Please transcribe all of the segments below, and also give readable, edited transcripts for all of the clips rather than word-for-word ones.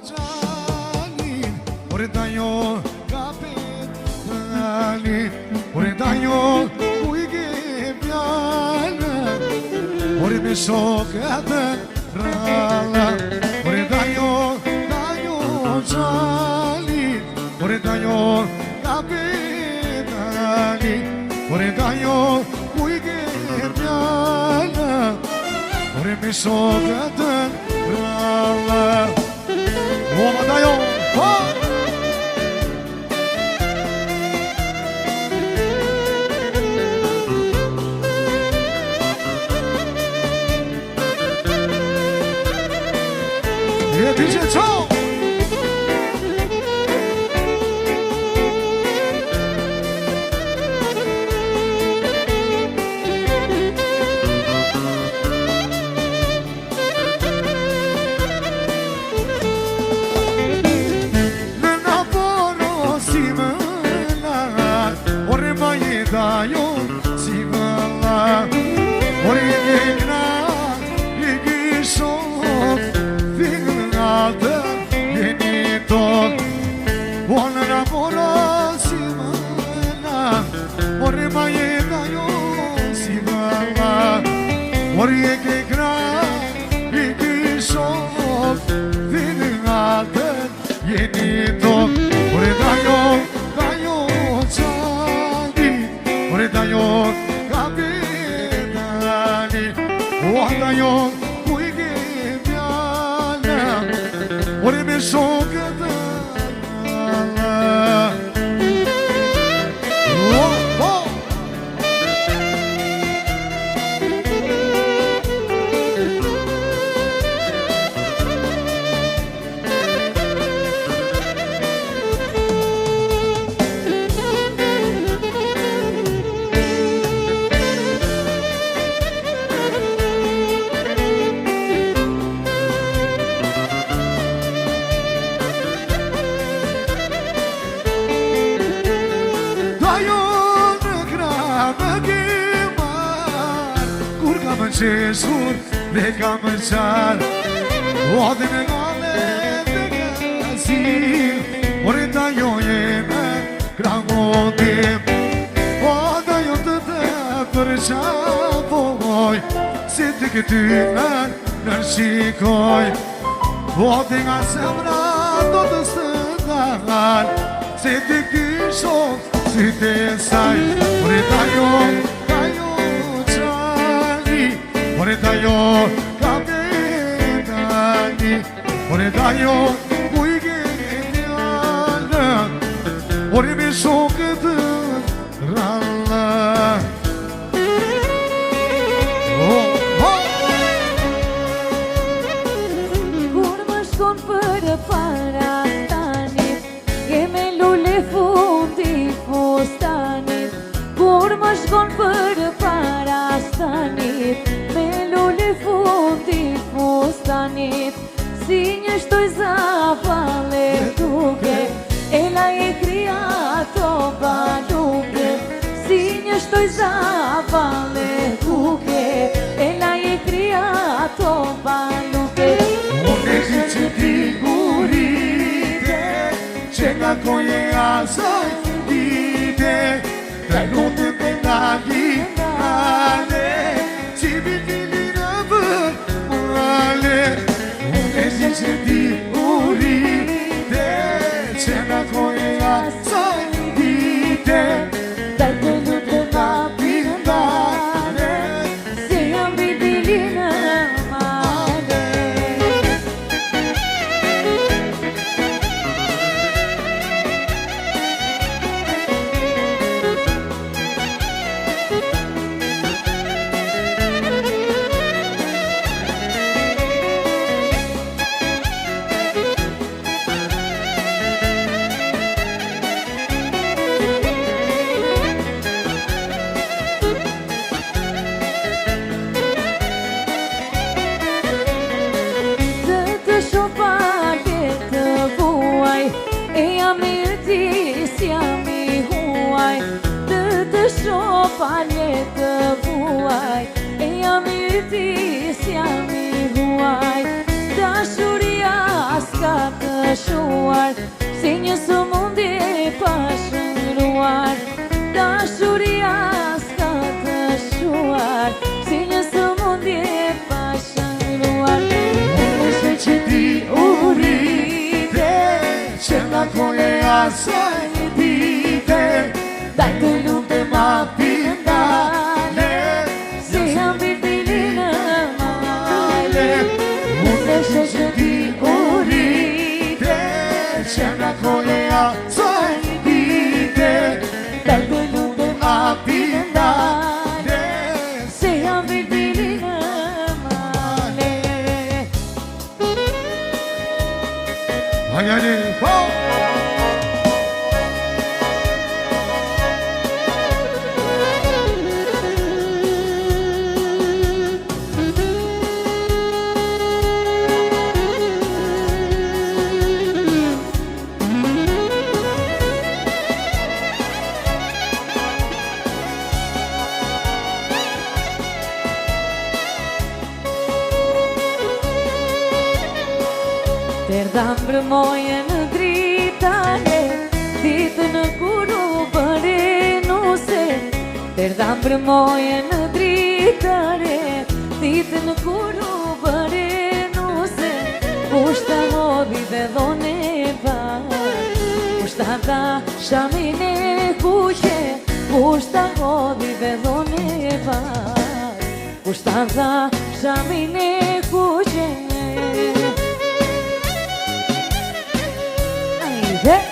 Gianni, ore daño capitani, ore daño cui che piana, ore mi so che rala, ore daño Gianni, ore daño capitani, ore daño cui che piana, ore mi so che rala. Uomo dajo, je dice ciao. Dajo si valla, ori gna, igi shok, fingën altë, jeni tok. Buona lavoro si valla, ori maje dajo si valla, ori gna, igi shok, fingën altë, jeni tok. Ori dajo ore dajo capitani, ore dajo cui che piana, ore mi so che dalla. Jesur dhe ka më qarë, o dhe me gale dhe gazim, ore ta jo jeme kragotim, o da jo të të përqapoj, si të këty në shikoj, o dhe nga semra do të stëndan, si të kishon, si të saj, ore ta jo ore dajo capitani, ore dajo cui che piana, ore mi so che te ralla. Kur më shkon për para stanit, e me lule fundi fustanit. Kur më shkon për para stanit, fundi fustanit, si një shtoj zapale duke, e la e kriato baluke, si një shtoj zapale duke, e la e kriato baluke. Unë e që ti gurite, që nga koje asaj dite, tra lutë të nga gjinale, që vitili se ti urite, se na koja saj dite, daj të lutë nga pindane, se jam vidili në mane. Pale të vuaj, e jam i ti, si jam i vuaj, dashuria s'ka të dëshuar, si një sëmundje pa shëndruar. Dashuria s'ka të shuar, si një sëmundje pa shëndruar. Unë që ti urite, që nga kone asaj dite, Daj të lutem ma pindale, se jam bitilin e male. unë që ti urite, që nga kone asaj dite, Daj të lutem ma pindale, se jam bitilin e male. Ajani, po! Terda mbrëmoje në dritare, ditë në kuru bëre nuse. Terda mbrëmoje në dritare, ditë në kuru bëre nuse. Kushta hodhi dhe dhone var, kushta dha shamin e kuqe. Kushta hodhi dhe dhone var, kushta dha shamin e kuqe. Hey!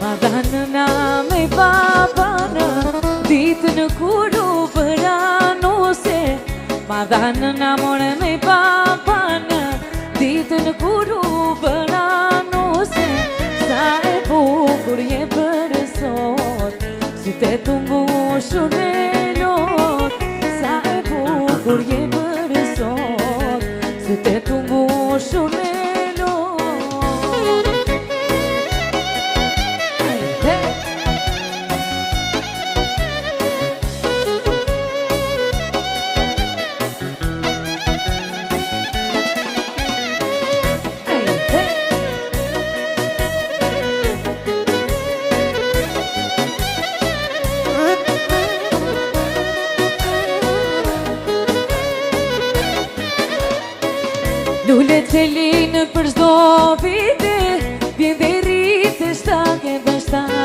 Ma dhanë na me babana, ditë në kuru bëra nuse. Ma dhanë na more me babana, ditë në kuru bëra nuse. Sa e bukur je për sot, si te të mbushur me lot. Sa e bukur je për sot, si te të mbushur me lot. Lullet që linë për shdo vite, vjen dhe rritë shtake dhe shtake.